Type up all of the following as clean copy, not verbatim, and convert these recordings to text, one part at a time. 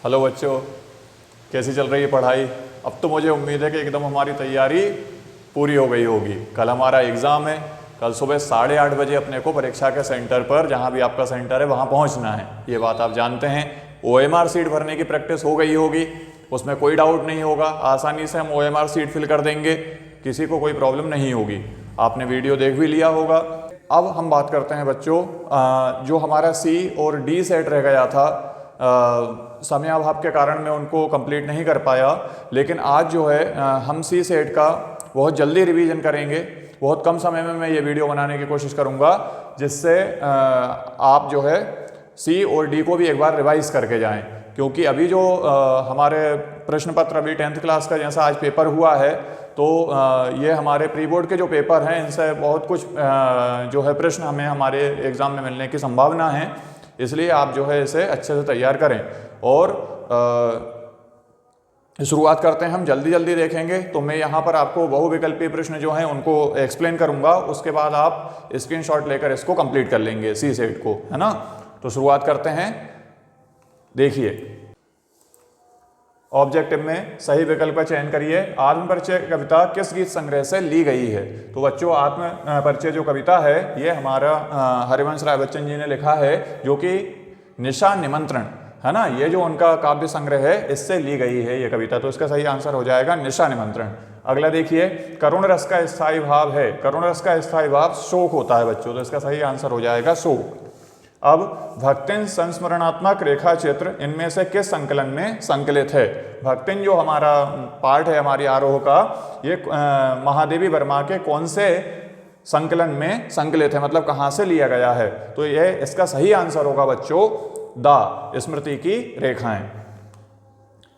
Hello बच्चों, कैसी चल रही है पढ़ाई? अब तो मुझे उम्मीद है कि एकदम हमारी तैयारी पूरी हो गई होगी। कल हमारा एग्ज़ाम है। कल सुबह 8:30 बजे अपने को परीक्षा के सेंटर पर, जहाँ भी आपका सेंटर है, वहाँ पहुँचना है। ये बात आप जानते हैं। OMR सीट भरने की प्रैक्टिस हो गई होगी, उसमें कोई डाउट नहीं होगा। आसानी से हम OMR सीट फिल कर देंगे, किसी को कोई प्रॉब्लम नहीं होगी। आपने वीडियो देख भी लिया होगा। अब हम बात करते हैं बच्चों, जो हमारा C और D सेट रह गया था, समयाभाव के कारण मैं उनको कंप्लीट नहीं कर पाया। लेकिन आज जो है हम C सेट का बहुत जल्दी रिवीजन करेंगे। बहुत कम समय में मैं ये वीडियो बनाने की कोशिश करूँगा, जिससे आप जो है C और D को भी एक बार रिवाइज करके जाएं। क्योंकि अभी जो हमारे प्रश्न पत्र, अभी 10th क्लास का जैसा आज पेपर हुआ है, तो ये हमारे प्री बोर्ड के जो पेपर हैं, इनसे बहुत कुछ जो है प्रश्न हमें हमारे एग्ज़ाम में मिलने की संभावना है। इसलिए आप जो है इसे अच्छे से तैयार करें। और शुरुआत करते हैं, हम जल्दी जल्दी देखेंगे। तो मैं यहाँ पर आपको बहुविकल्पीय प्रश्न जो हैं उनको एक्सप्लेन करूँगा, उसके बाद आप स्क्रीनशॉट लेकर इसको कंप्लीट कर लेंगे C सेट को, है ना। तो शुरुआत करते हैं। देखिए, ऑब्जेक्टिव में सही विकल्प का चयन करिए। आत्म परिचय कविता किस गीत संग्रह से ली गई है? तो बच्चों, आत्म परिचय जो कविता है, ये हमारा हरिवंश राय बच्चन जी ने लिखा है, जो कि निशा निमंत्रण है ना, ये जो उनका काव्य संग्रह है, इससे ली गई है ये कविता। तो इसका सही आंसर हो जाएगा निशा निमंत्रण। अगला देखिए, करुण रस का स्थायी भाव है। करुण रस का स्थायी भाव शोक होता है बच्चों, तो इसका सही आंसर हो जाएगा शोक। अब भक्तिन संस्मरणात्मक रेखा चित्र इनमें से किस संकलन में संकलित है? भक्तिन जो हमारा पार्ट है हमारी आरोह का, ये महादेवी वर्मा के कौन से संकलन में संकलित है, मतलब कहाँ से लिया गया है? तो ये इसका सही आंसर होगा बच्चों दा स्मृति की रेखाएं।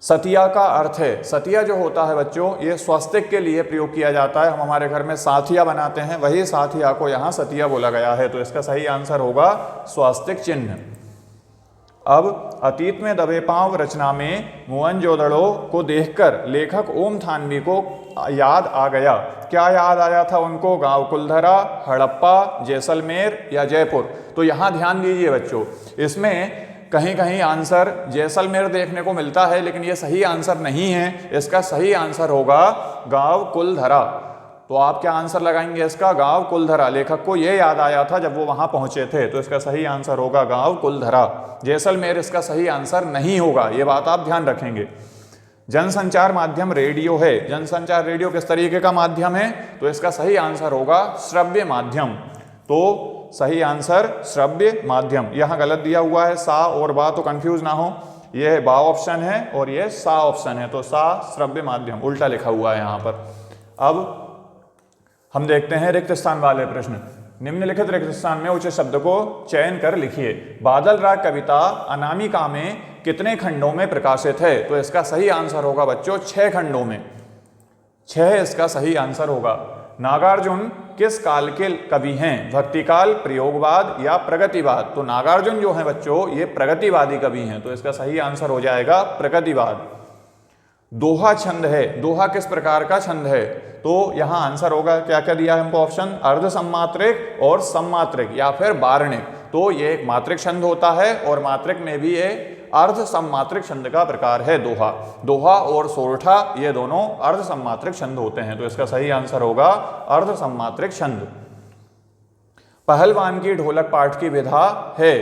सतिया का अर्थ है, सतिया जो होता है बच्चों, ये स्वस्तिक के लिए प्रयोग किया जाता है। हम हमारे घर में साथिया बनाते हैं, वही साथिया को यहाँ सतिया बोला गया है। तो इसका सही आंसर होगा स्वस्तिक चिन्ह। अब अतीत में दबे पांव रचना में मोहनजोदड़ो को देखकर लेखक ओम थानवी को याद आ गया। क्या याद आया था उनको? गांव कुलधरा, हड़प्पा, जैसलमेर या जयपुर? तो यहाँ ध्यान दीजिए बच्चों, इसमें कहीं कहीं आंसर जैसलमेर देखने को मिलता है, लेकिन ये सही आंसर नहीं है। इसका सही आंसर होगा गांव कुलधरा। तो आप क्या आंसर लगाएंगे इसका? गांव कुलधरा। लेखक को ये याद आया था जब वो वहां पहुंचे थे, तो इसका सही आंसर होगा गांव कुलधरा। जैसलमेर इसका सही आंसर नहीं होगा, ये बात आप ध्यान रखेंगे। जनसंचार माध्यम रेडियो है। जनसंचार रेडियो किस तरीके का माध्यम है? तो इसका सही आंसर होगा श्रव्य माध्यम। तो सही आंसर श्रव्य माध्यम। यहाँ गलत दिया हुआ है सा और बा, तो कंफ्यूज ना हो। ये बा ऑप्शन है और ये सा ऑप्शन है, तो सा श्रव्य माध्यम उल्टा लिखा हुआ है यहाँ पर। अब हम देखते हैं रिक्त स्थान वाले प्रश्न। निम्नलिखित रिक्त स्थान में उचित शब्द को चयन कर लिखिए। बादल राग कविता अनामिका में कितने खंडों में प्रकाशित है? तो इसका सही आंसर होगा बच्चों 6 खंडों में। 6 इसका सही आंसर होगा। नागार्जुन किस काल के कवि हैं? भक्तिकाल, प्रयोगवाद या प्रगतिवाद? तो नागार्जुन जो है बच्चों, ये प्रगतिवादी कवि हैं, तो इसका सही आंसर हो जाएगा प्रगतिवाद। दोहा छंद है। दोहा किस प्रकार का छंद है? तो यहाँ आंसर होगा, क्या क्या दिया है हमको ऑप्शन? अर्ध सम्मात्रिक और सम्मात्रिक या फिर वार्णिक। तो ये एक मात्रिक छंद होता है, और मात्रिक में भी ये अर्ध सम्मात्रिक छंद का प्रकार है दोहा। दोहा और सोरठा ये दोनों अर्ध सम्मात्रिक छंद होते हैं, तो इसका सही आंसर होगा अर्ध सम्मात्रिक छंद। पहलवान की ढोलक पाठ की विधा है।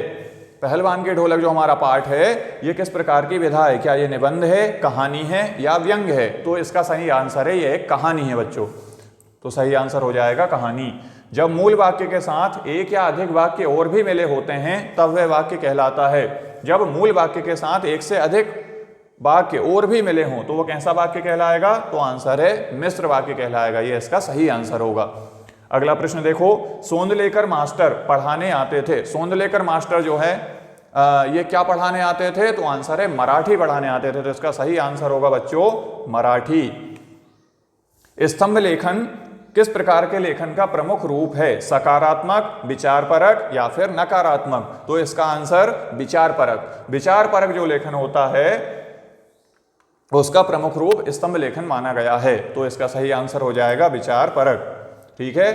पहलवान के ढोलक जो हमारा पाठ है, ये किस प्रकार की विधा है? क्या ये निबंध है, कहानी है या व्यंग है? तो इसका सही आंसर है ये कहानी है बच्चों। तो सही आंसर हो जाएगा कहानी। जब मूल वाक्य के साथ एक या अधिक वाक्य और भी मिले होते हैं, तब वह वाक्य कहलाता है। जब मूल वाक्य के साथ एक से अधिक वाक्य और भी मिले हों, तो वो कैसा वाक्य कहलाएगा? तो आंसर है मिश्र वाक्य कहलाएगा। ये इसका सही आंसर होगा। अगला प्रश्न देखो, सोंदलेकर मास्टर पढ़ाने आते थे। सोंदलेकर मास्टर जो है ये क्या पढ़ाने आते थे? तो आंसर है मराठी पढ़ाने आते थे। तो इसका सही आंसर होगा बच्चों मराठी। स्तंभ लेखन किस प्रकार के लेखन का प्रमुख रूप है? सकारात्मक, विचारपरक या फिर नकारात्मक? तो इसका आंसर विचारपरक। विचारपरक जो लेखन होता है उसका प्रमुख रूप स्तंभ लेखन माना गया है। तो इसका सही आंसर हो जाएगा विचारपरक। ठीक है,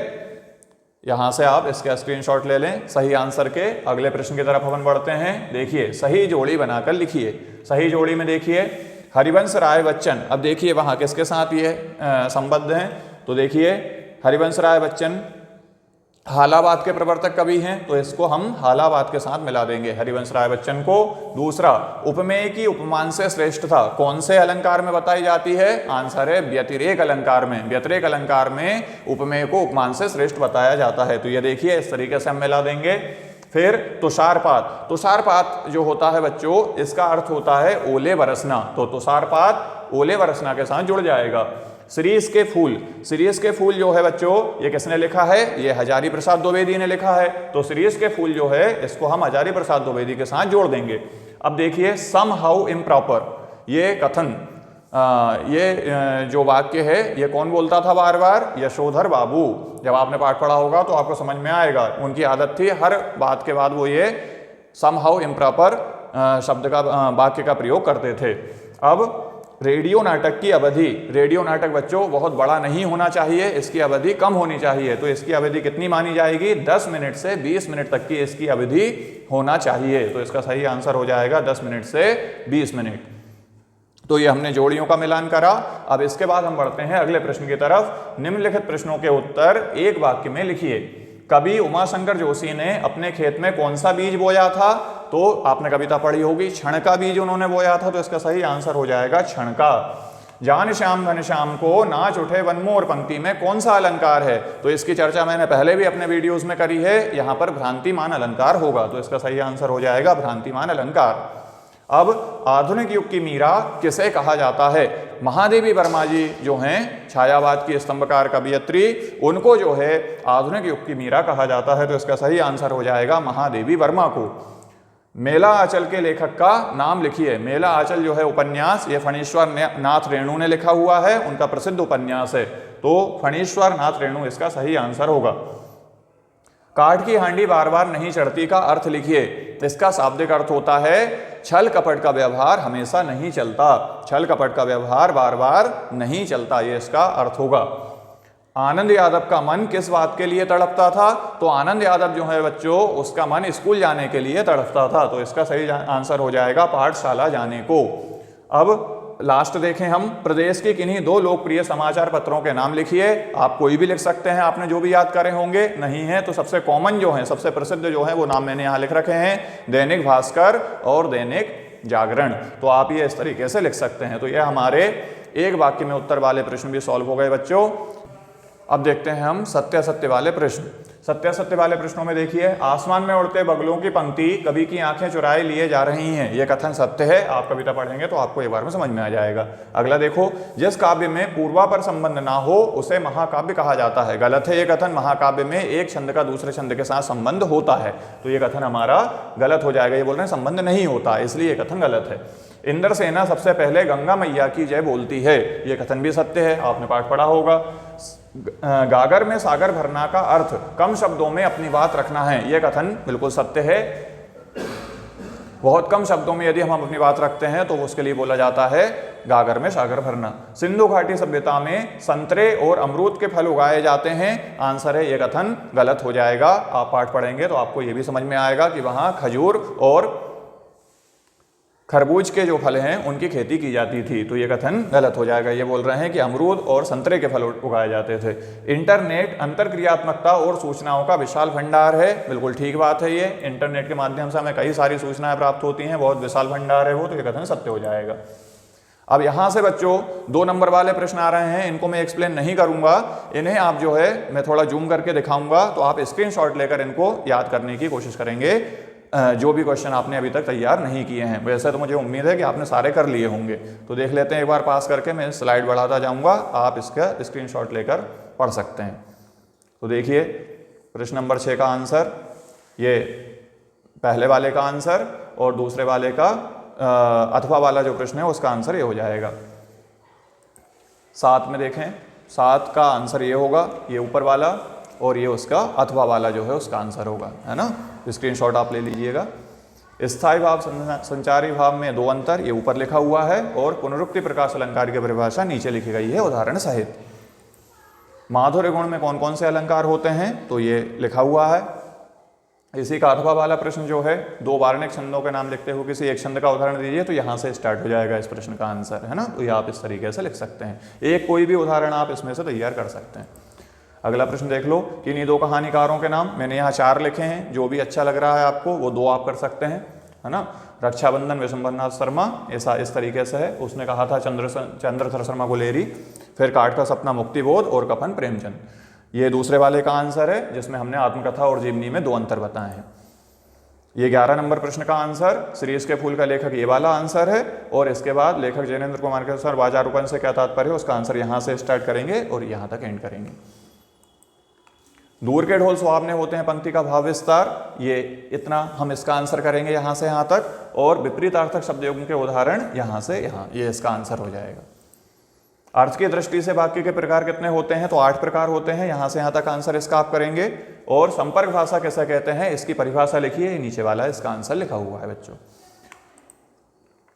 यहां से आप इसका स्क्रीनशॉट ले लें सही आंसर के। अगले प्रश्न की तरफ अपन बढ़ते हैं। देखिए सही जोड़ी बनाकर लिखिए। सही जोड़ी में देखिए हरिवंश राय बच्चन, अब देखिए वहां किसके साथ ये संबद्ध हैं, तो देखिए हरिवंश राय बच्चन हालाबाद के प्रवर्तक कवि हैं, तो इसको हम हालाबाद के साथ मिला देंगे हरिवंश राय बच्चन को। दूसरा, उपमेय की उपमान से श्रेष्ठ था, कौन से अलंकार में बताई जाती है? आंसर है व्यतिरेक अलंकार में। व्यतिरेक अलंकार में उपमेय को उपमान से श्रेष्ठ बताया जाता है, तो ये देखिए इस तरीके से हम मिला देंगे। फिर तुषारपात, तुषारपात जो होता है बच्चों, इसका अर्थ होता है ओले बरसना, तो तुषारपात ओले बरसना के साथ जुड़ जाएगा। शिरीष के फूल, शिरीष के फूल जो है बच्चों, ये किसने लिखा है? ये हजारी प्रसाद द्विवेदी ने लिखा है, तो शिरीष के फूल जो है इसको हम हजारी प्रसाद द्विवेदी के साथ जोड़ देंगे। अब देखिए सम हाउ इम्प्रॉपर, ये कथन ये जो वाक्य है ये कौन बोलता था बार बार? यशोधर बाबू। जब आपने पाठ पढ़ा होगा तो आपको समझ में आएगा। उनकी आदत थी हर बात के बाद वो ये सम हाउ इम्प्रॉपर शब्द का वाक्य का प्रयोग करते थे। अब रेडियो नाटक की अवधि, रेडियो नाटक बच्चों बहुत बड़ा नहीं होना चाहिए, इसकी अवधि कम होनी चाहिए, तो इसकी अवधि कितनी मानी जाएगी? 10 मिनट से 20 मिनट तक की इसकी अवधि होना चाहिए, तो इसका सही आंसर हो जाएगा 10 मिनट से 20 मिनट। तो ये हमने जोड़ियों का मिलान करा। अब इसके बाद हम बढ़ते हैं अगले प्रश्न की तरफ। निम्नलिखित प्रश्नों के उत्तर एक वाक्य में लिखिए। कवि उमाशंकर जोशी ने अपने खेत में कौन सा बीज बोया था? तो आपने कविता पढ़ी होगी, क्षण का बीज उन्होंने बोया था, तो इसका सही आंसर हो जाएगा क्षण का। जान श्याम घनश्याम को नाच उठे वनमोर पंक्ति में कौन सा अलंकार है? तो इसकी चर्चा मैंने पहले भी अपने वीडियोस में करी है। यहाँ पर भ्रांतिमान अलंकार होगा, तो इसका सही आंसर हो जाएगा भ्रांतिमान अलंकार। अब आधुनिक युग की मीरा किसे कहा जाता है? महादेवी वर्मा जी जो हैं छायावाद की स्तंभकार कवियत्री, उनको जो है आधुनिक युग की मीरा कहा जाता है, तो इसका सही आंसर हो जाएगा महादेवी वर्मा को। मेला आंचल के लेखक का नाम लिखिए। मेला आंचल जो है उपन्यास, ये फणीश्वर नाथ रेणु ने लिखा हुआ है, उनका प्रसिद्ध उपन्यास है, तो फणीश्वर नाथ रेणु इसका सही आंसर होगा। काठ की हांडी बार बार नहीं चढ़ती का अर्थ लिखिए। इसका शाब्दिक अर्थ होता है छल कपट का व्यवहार हमेशा नहीं चलता, छल कपट का व्यवहार बार बार नहीं चलता, ये इसका अर्थ होगा। आनंद यादव का मन किस बात के लिए तड़पता था? तो आनंद यादव जो है बच्चों, उसका मन स्कूल जाने के लिए तड़पता था, तो इसका सही आंसर हो जाएगा पाठशाला जाने को। अब लास्ट देखें हम, प्रदेश की किन्हीं 2 लोकप्रिय समाचार पत्रों के नाम लिखिए। आप कोई भी लिख सकते हैं, आपने जो भी याद करे होंगे, नहीं है तो सबसे कॉमन जो है, सबसे प्रसिद्ध जो है वो नाम मैंने यहाँ लिख रखे हैं, दैनिक भास्कर और दैनिक जागरण, तो आप ये इस तरीके से लिख सकते हैं। तो ये हमारे एक वाक्य में उत्तर वाले प्रश्न भी सॉल्व हो गए बच्चों। अब देखते हैं हम सत्य असत्य वाले प्रश्न। सत्य असत्य वाले प्रश्नों में देखिए, आसमान में उड़ते बगलों की पंक्ति कवि की आंखें चुराए लिए जा रही हैं, यह कथन सत्य है। आप कविता पढ़ेंगे तो आपको एक बार में समझ में आ जाएगा। अगला देखो, जिस काव्य में पूर्वापर संबंध ना हो उसे महाकाव्य कहा जाता है, गलत है ये कथन। महाकाव्य में एक छंद का दूसरे छंद के साथ संबंध होता है, तो ये कथन हमारा गलत हो जाएगा। ये बोल रहे हैं संबंध नहीं होता, इसलिए ये कथन गलत है। इंद्रसेना सबसे पहले गंगा मैया की जय बोलती है, ये कथन भी सत्य है, आपने पाठ पढ़ा होगा। गागर में सागर भरना का अर्थ कम शब्दों में अपनी बात रखना है, यह कथन बिल्कुल सत्य है। बहुत कम शब्दों में यदि हम अपनी बात रखते हैं तो उसके लिए बोला जाता है गागर में सागर भरना। सिंधु घाटी सभ्यता में संतरे और अमरूद के फल उगाए जाते हैं, आंसर है यह कथन गलत हो जाएगा। आप पाठ पढ़ेंगे तो आपको यह भी समझ में आएगा कि वहां खजूर और खरबूज के जो फल हैं उनकी खेती की जाती थी, तो ये कथन गलत हो जाएगा। ये बोल रहे हैं कि अमरूद और संतरे के फल उगाए जाते थे। इंटरनेट अंतरक्रियात्मकता और सूचनाओं का विशाल भंडार है, बिल्कुल ठीक बात है। ये इंटरनेट के माध्यम से हमें कई सारी सूचनाएं प्राप्त होती हैं, बहुत विशाल भंडार है वो, तो ये कथन सत्य हो जाएगा। अब यहाँ से बच्चों 2 नंबर वाले प्रश्न आ रहे हैं, इनको मैं एक्सप्लेन नहीं करूंगा, इन्हें आप जो है मैं थोड़ा जूम करके दिखाऊंगा, तो आप स्क्रीनशॉट लेकर इनको याद करने की कोशिश करेंगे, जो भी क्वेश्चन आपने अभी तक तैयार नहीं किए हैं। वैसे तो मुझे उम्मीद है कि आपने सारे कर लिए होंगे, तो देख लेते हैं एक बार पास करके। मैं स्लाइड बढ़ाता जाऊंगा, आप इसका स्क्रीनशॉट लेकर पढ़ सकते हैं। तो देखिए प्रश्न नंबर 6 का आंसर, ये पहले वाले का आंसर, और दूसरे वाले का अथवा वाला जो प्रश्न है उसका आंसर ये हो जाएगा। 7 में देखें, 7 का आंसर ये होगा, ये ऊपर वाला, और ये उसका अथवा वाला जो है उसका आंसर होगा, है ना। स्क्रीनशॉट आप ले लीजिएगा। स्थायी भाव संचारी भाव में 2 अंतर, ये ऊपर लिखा हुआ है, और पुनरुक्ति प्रकाश अलंकार की परिभाषा नीचे लिखी गई है उदाहरण सहित। माधुर्य गुण में कौन कौन से अलंकार होते हैं, तो ये लिखा हुआ है। इसी का अथवा वाला प्रश्न जो है, दो वार्णिक छंदों के नाम लिखते हुए किसी एक छंद का उदाहरण दीजिए, तो यहाँ से स्टार्ट हो जाएगा इस प्रश्न का आंसर, है ना। तो ये आप इस तरीके से लिख सकते हैं, एक कोई भी उदाहरण आप इसमें से तैयार कर सकते हैं। अगला प्रश्न देख लो कि इन्हीं दो कहानीकारों के नाम, मैंने यहाँ 4 लिखे हैं, जो भी अच्छा लग रहा है आपको वो 2 आप कर सकते हैं, है ना। रक्षाबंधन विशंबरनाथ शर्मा, ऐसा इस तरीके से है, उसने कहा था चंद्रधर शर्मा गुलेरी। फिर काट का सपना मुक्तिबोध और कफन प्रेमचंद, ये दूसरे वाले का आंसर है, जिसमें हमने आत्मकथा और जीवनी में 2 अंतर बताए हैं। ये 11 नंबर प्रश्न का आंसर, शीरीष के फूल का लेखक ये वाला आंसर है। और इसके बाद लेखक जैनेन्द्र कुमार के अनुसार बाजारूपन से क्या तात्पर्य है, उसका आंसर यहाँ से स्टार्ट करेंगे और यहाँ तक एंड करेंगे। दूर के ढोल सुहावने होते हैं पंक्ति का भाव विस्तार, ये इतना हम इसका आंसर करेंगे यहाँ से यहाँ तक। और विपरीतार्थक शब्दयुग्म के उदाहरण यहाँ से यहाँ, ये इसका आंसर हो जाएगा। अर्थ की दृष्टि से वाक्य के प्रकार कितने होते हैं, तो 8 प्रकार होते हैं, यहाँ से यहाँ तक आंसर इसका आप करेंगे। और संपर्क भाषा कैसे कहते हैं, इसकी परिभाषा लिखिए, नीचे वाला इसका आंसर लिखा हुआ है बच्चों।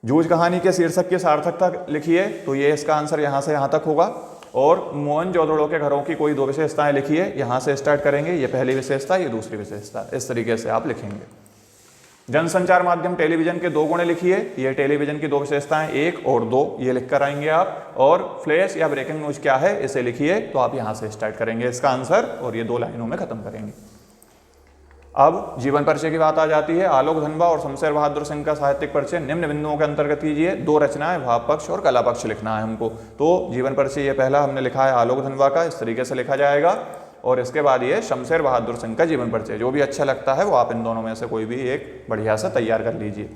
जूझ कहानी के शीर्षक की सार्थकता लिखिए, तो ये इसका आंसर यहाँ से यहाँ तक होगा। और मोहनजोदड़ो के घरों की कोई 2 विशेषताएं लिखिए, यहाँ से स्टार्ट करेंगे, ये पहली विशेषता, ये दूसरी विशेषता, इस तरीके से आप लिखेंगे। जनसंचार माध्यम टेलीविजन के 2 गुण लिखिए, ये टेलीविजन की 2 विशेषताएं 1 और 2, ये लिख कर आएंगे आप। और फ्लैश या ब्रेकिंग न्यूज क्या है, इसे लिखिए, तो आप यहाँ से स्टार्ट करेंगे इसका आंसर, और ये 2 लाइनों में खत्म करेंगे। अब जीवन परिचय की बात आ जाती है। आलोक धनबा और शमशेर बहादुर सिंह का साहित्यिक परिचय निम्न बिंदुओं के अंतर्गत कीजिए। 2 रचनाएं, भाव पक्ष और कला पक्ष लिखना है हमको। तो जीवन परिचय ये पहला हमने लिखा है आलोक धनबा का, इस तरीके से लिखा जाएगा। और इसके बाद ये शमशेर बहादुर सिंह का जीवन परिचय, जो भी अच्छा लगता है वो आप इन दोनों में से कोई भी एक बढ़िया सा तैयार कर लीजिए।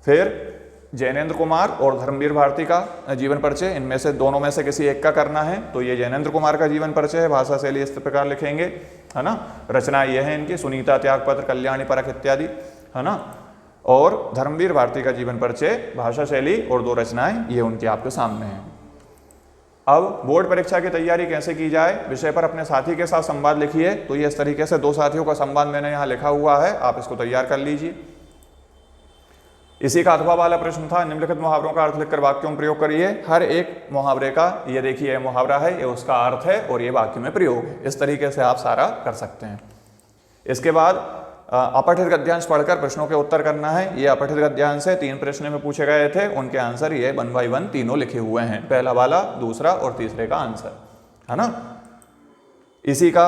फिर जैनेन्द्र कुमार और धर्मवीर भारती का जीवन परिचय, इनमें से दोनों में से किसी एक का करना है, तो ये जैनेन्द्र कुमार का जीवन परिचय है। भाषा शैली इस प्रकार लिखेंगे, है ना। रचना ये है इनकी, सुनीता, त्यागपत्र, कल्याणी परख इत्यादि, है ना। और धर्मवीर भारती का जीवन परिचय, भाषा शैली और 2 रचनाएं, ये उनकी आपके सामने हैं। अब बोर्ड परीक्षा की तैयारी कैसे की जाए, विषय पर अपने साथी के साथ संवाद लिखिए, तो ये इस तरीके से 2 साथियों का संवाद मैंने यहाँ लिखा हुआ है, आप इसको तैयार कर लीजिए। इसी का अथवा वाला प्रश्न था, निम्नलिखित मुहावरों का अर्थ लिखकर वाक्यों में प्रयोग करिए। हर एक मुहावरे का, ये देखिए ये मुहावरा है, ये उसका अर्थ है और ये वाक्य में प्रयोग है, इस तरीके से आप सारा कर सकते हैं। इसके बाद अपठित गद्यांश पढ़कर प्रश्नों के उत्तर करना है। ये अपठित गद्यांश से 3 प्रश्न में पूछे गए थे, उनके आंसर ये 1 बाय 1 तीनों लिखे हुए हैं, पहला वाला, दूसरा और तीसरे का आंसर, है ना। इसी का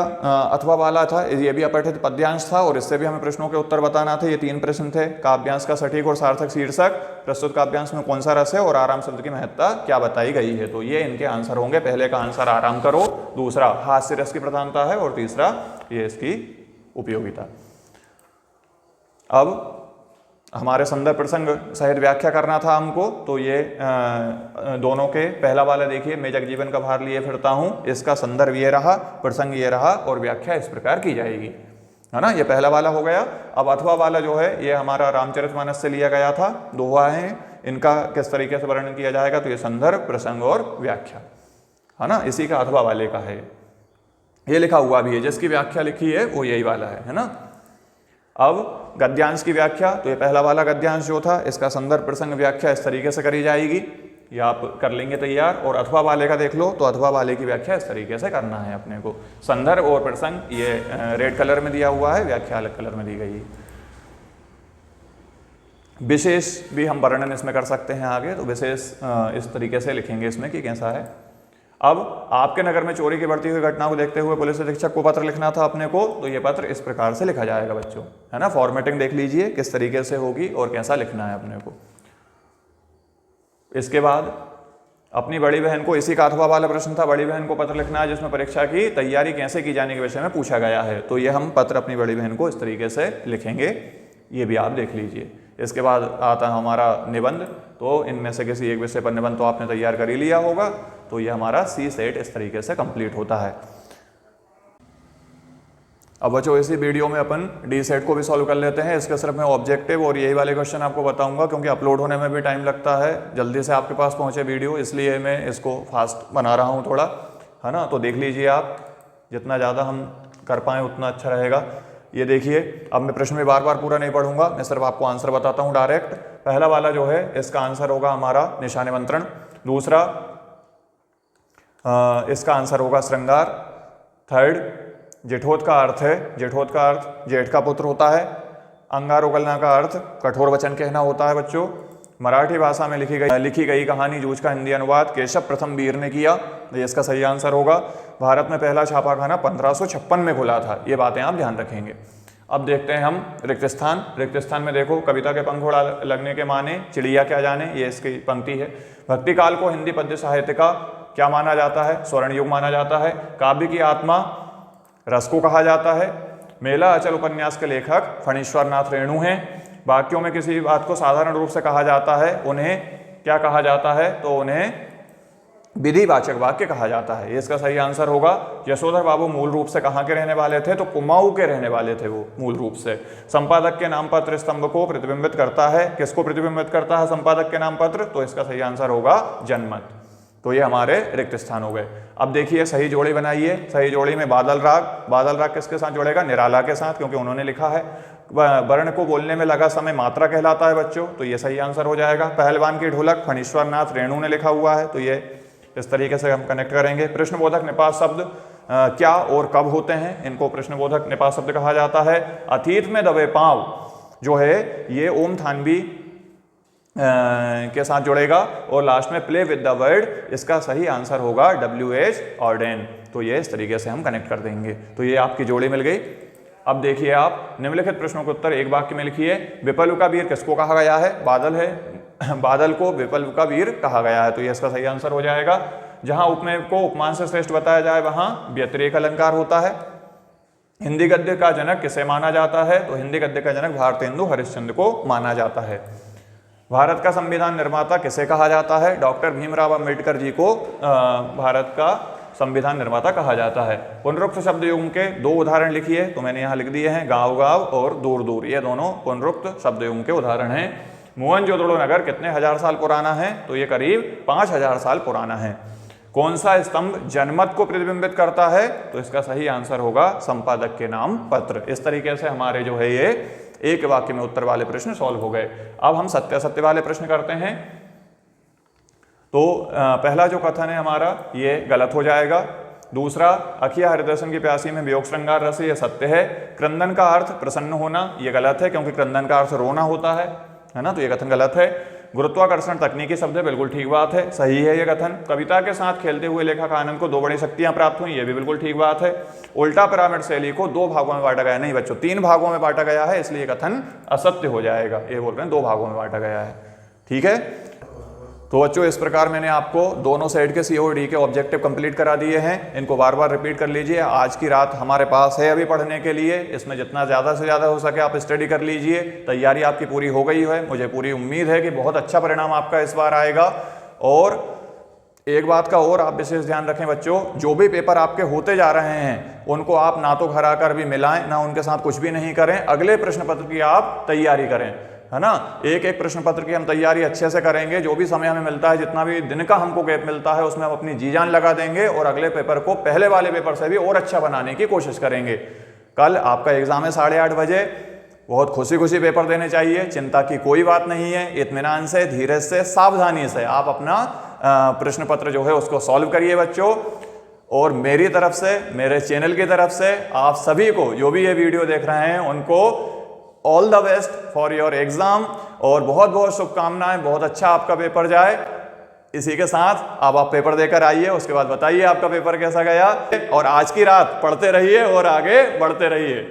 अथवा वाला था, ये भी अपठित पद्यांश था और इससे भी हमें प्रश्नों के उत्तर बताना थे। ये 3 प्रश्न थे। काव्यांश का सटीक और सार्थक शीर्षक, प्रस्तुत काव्यांश में कौन सा रस है और आराम शब्द की महत्ता क्या बताई गई है, तो ये इनके आंसर होंगे। पहले का आंसर आराम करो, दूसरा हास्य रस की प्रधानता है और तीसरा ये इसकी उपयोगिता। अब हमारे संदर्भ प्रसंग सहित व्याख्या करना था हमको, तो ये दोनों के पहला वाला देखिए, मैं जगजीवन का भार लिए फिरता हूँ, इसका संदर्भ ये रहा, प्रसंग ये रहा और व्याख्या इस प्रकार की जाएगी, है ना। ये पहला वाला हो गया। अब अथवा वाला जो है ये हमारा रामचरितमानस से लिया गया था, दोहा है, इनका किस तरीके से वर्णन किया जाएगा, तो ये संदर्भ, प्रसंग और व्याख्या, है ना। इसी का अथवा वाले का है, ये लिखा हुआ भी है, जिसकी व्याख्या लिखी है वो यही वाला है ना। अब गद्यांश की व्याख्या, तो ये पहला वाला गद्यांश जो था, इसका संदर्भ, प्रसंग, व्याख्या इस तरीके से करी जाएगी, ये आप कर लेंगे तैयार। और अथवा वाले का देख लो, तो अथवा वाले की व्याख्या इस तरीके से करना है अपने को। संदर्भ और प्रसंग ये रेड कलर में दिया हुआ है, व्याख्या अलग कलर में दी गई है। विशेष भी हम वर्णन इसमें कर सकते हैं आगे, तो विशेष इस तरीके से लिखेंगे इसमें कि कैसा है। अब आपके नगर में चोरी की बढ़ती हुई घटना को देखते हुए पुलिस अधीक्षक को पत्र लिखना था अपने को, तो ये पत्र इस प्रकार से लिखा जाएगा बच्चों, है ना। फॉर्मेटिंग देख लीजिए किस तरीके से होगी और कैसा लिखना है अपने को। इसके बाद अपनी बड़ी बहन को, इसी का अथवा वाला प्रश्न था, बड़ी बहन को पत्र लिखना है जिसमें परीक्षा की तैयारी कैसे की जाने के विषय में पूछा गया है, तो ये हम पत्र अपनी बड़ी बहन को इस तरीके से लिखेंगे, ये भी आप देख लीजिए। इसके बाद आता है हमारा निबंध, तो इनमें से किसी एक विषय पर निबंध तो आपने तैयार कर ही लिया होगा, तो ये हमारा सी सेट इस तरीके से कंप्लीट होता है। अब बच्चों इसी वीडियो में अपन डी सेट को भी सॉल्व कर लेते हैं। इसके सिर्फ मैं ऑब्जेक्टिव और यही वाले क्वेश्चन आपको बताऊंगा, क्योंकि अपलोड होने में भी टाइम लगता है, जल्दी से आपके पास पहुंचे वीडियो, इसलिए मैं इसको फास्ट बना रहा हूं थोड़ा, है ना। तो देख लीजिए आप, जितना ज़्यादा हम कर पाएँ उतना अच्छा रहेगा। ये देखिए, अब मैं प्रश्न में बार बार पूरा नहीं पढ़ूंगा, मैं सिर्फ आपको आंसर बताता हूँ डायरेक्ट। पहला वाला जो है इसका आंसर होगा हमारा निशान निमंत्रण। दूसरा इसका आंसर होगा श्रृंगार। थर्ड, जेठोत का अर्थ है, जेठोत का अर्थ जेठ का पुत्र होता है। अंगार उगलना का अर्थ कठोर वचन कहना होता है बच्चों। मराठी भाषा में लिखी गई कहानी जूझ का हिंदी अनुवाद केशव प्रथम वीर ने किया, ये इसका सही आंसर होगा। भारत में पहला छापाखाना 1556 में खुला था, ये बातें आप ध्यान रखेंगे। अब देखते हैं हम रिक्त स्थान। रिक्त स्थान में देखो, कविता के पंख उड़ा लगने के माने, चिड़िया क्या जाने, ये इसकी पंक्ति है। भक्ति काल को हिंदी पद्य साहित्य का क्या माना जाता है? स्वर्ण युग माना जाता है। काव्य की आत्मा रस को कहा जाता है। मेला अचल उपन्यास के लेखक फणीश्वर नाथ रेणु हैं। वाक्यों में किसी बात को साधारण रूप से कहा जाता है, उन्हें क्या कहा जाता है? तो उन्हें विधिवाचक वाक्य कहा जाता है, ये इसका सही आंसर होगा। यशोधर बाबू मूल रूप से कहाँ के रहने वाले थे? तो कुमाऊं के रहने वाले थे वो मूल रूप से। संपादक के नाम पत्र स्तंभ को प्रतिबिंबित करता है, किसको प्रतिबिंबित करता है संपादक के नाम पत्र? तो इसका सही आंसर होगा जनमत। तो ये हमारे रिक्त स्थान हो गए। अब देखिए सही जोड़ी बनाइए। सही जोड़ी में बादल राग, बादल राग किसके साथ जुड़ेगा? निराला के साथ, क्योंकि उन्होंने लिखा है। वर्ण को बोलने में लगा समय मात्रा कहलाता है बच्चों, तो ये सही आंसर हो जाएगा। पहलवान की ढोलक फणीश्वर नाथ रेणु ने लिखा हुआ है, तो ये इस तरीके से हम कनेक्ट करेंगे। प्रश्नबोधक निपात शब्द क्या और कब होते हैं? इनको प्रश्नबोधक निपात शब्द कहा जाता है। अतीत में दबे पांव जो है ये ओम थानवी के साथ जुड़ेगा। और लास्ट में प्ले विद द वर्ड, इसका सही आंसर होगा WH ऑर्डेन। तो ये इस तरीके से हम कनेक्ट कर देंगे। तो ये आपकी जोड़ी मिल गई। अब देखिए आप निम्नलिखित प्रश्नों के उत्तर एक वाक्य में लिखिए। विप्लव का वीर किसको कहा गया है? बादल है, बादल को विप्लव का वीर कहा गया है, तो ये इसका सही आंसर हो जाएगा। जहां उपमेय को उपमान से श्रेष्ठ बताया जाए वहां व्यतिरेक अलंकार होता है। हिंदी गद्य का जनक किसे माना जाता है? तो हिंदी गद्य का जनक भारतेंदु हरिश्चंद्र को माना जाता है। भारत का संविधान निर्माता किसे कहा जाता है? डॉक्टर भीमराव अंबेडकर जी को भारत का संविधान निर्माता कहा जाता है। पुनरुक्त शब्द युग्म के दो उदाहरण लिखिए, तो मैंने यहाँ लिख दिए हैं, गांव गांव और दूर दूर, ये दोनों पुनरुक्त शब्द युग्म के उदाहरण हैं। मोहनजोदड़ो नगर कितने हजार साल पुराना है? तो ये करीब 5000 साल पुराना है। कौन सा स्तंभ जनमत को प्रतिबिंबित करता है? तो इसका सही आंसर होगा संपादक के नाम पत्र। इस तरीके से हमारे जो है ये एक वाक्य में उत्तर वाले प्रश्न सॉल्व हो गए। अब हम सत्यासत्य वाले प्रश्न करते हैं। तो पहला जो कथन है हमारा ये गलत हो जाएगा। दूसरा, अखिया हरिदर्शन की प्यासी में वियोग श्रृंगार रस, ये सत्य है। क्रंदन का अर्थ प्रसन्न होना, ये गलत है, क्योंकि क्रंदन का अर्थ रोना होता है ना, तो ये कथन गलत है। गुरुत्वाकर्षण तकनीकी शब्द है, बिल्कुल ठीक बात है, सही है ये कथन। कविता के साथ खेलते हुए लेखक आनंद को 2 बड़ी शक्तियां प्राप्त हुई, ये भी बिल्कुल ठीक बात है। उल्टा पिरामिड शैली को 2 भागों में बांटा गया, नहीं बच्चों 3 भागों में बांटा गया है, इसलिए कथन असत्य हो जाएगा। ये बोल रहे हैं 2 भागों में बांटा गया है, ठीक है। तो बच्चों इस प्रकार मैंने आपको दोनों साइड के COD के ऑब्जेक्टिव कंप्लीट करा दिए हैं। इनको बार बार रिपीट कर लीजिए। आज की रात हमारे पास है अभी पढ़ने के लिए, इसमें जितना ज़्यादा से ज़्यादा हो सके आप स्टडी कर लीजिए। तैयारी आपकी पूरी हो गई है, मुझे पूरी उम्मीद है कि बहुत अच्छा परिणाम आपका इस बार आएगा। और एक बात का और आप विशेष ध्यान रखें बच्चों, जो भी पेपर आपके होते जा रहे हैं उनको आप ना तो घर आकर भी मिलाएं, ना उनके साथ कुछ भी नहीं करें। अगले प्रश्न पत्र की आप तैयारी करें, है ना। एक एक प्रश्न पत्र की हम तैयारी अच्छे से करेंगे। जो भी समय हमें मिलता है, जितना भी दिन का हमको गैप मिलता है, उसमें हम अपनी जी जान लगा देंगे और अगले पेपर को पहले वाले पेपर से भी और अच्छा बनाने की कोशिश करेंगे। कल आपका एग्जाम है 8:30 बजे। बहुत खुशी खुशी पेपर देने चाहिए, चिंता की कोई बात नहीं है। इत्मीनान से, धीरज से, सावधानी से आप अपना प्रश्न पत्र जो है उसको सॉल्व करिए बच्चों। और मेरी तरफ से, मेरे चैनल की तरफ से आप सभी को, जो भी ये वीडियो देख रहे हैं, उनको all the best for your exam और बहुत बहुत शुभकामनाएं। बहुत अच्छा आपका पेपर जाए। इसी के साथ अब आप पेपर देकर आइए, उसके बाद बताइए आपका पेपर कैसा गया। और आज की रात पढ़ते रहिए और आगे बढ़ते रहिए।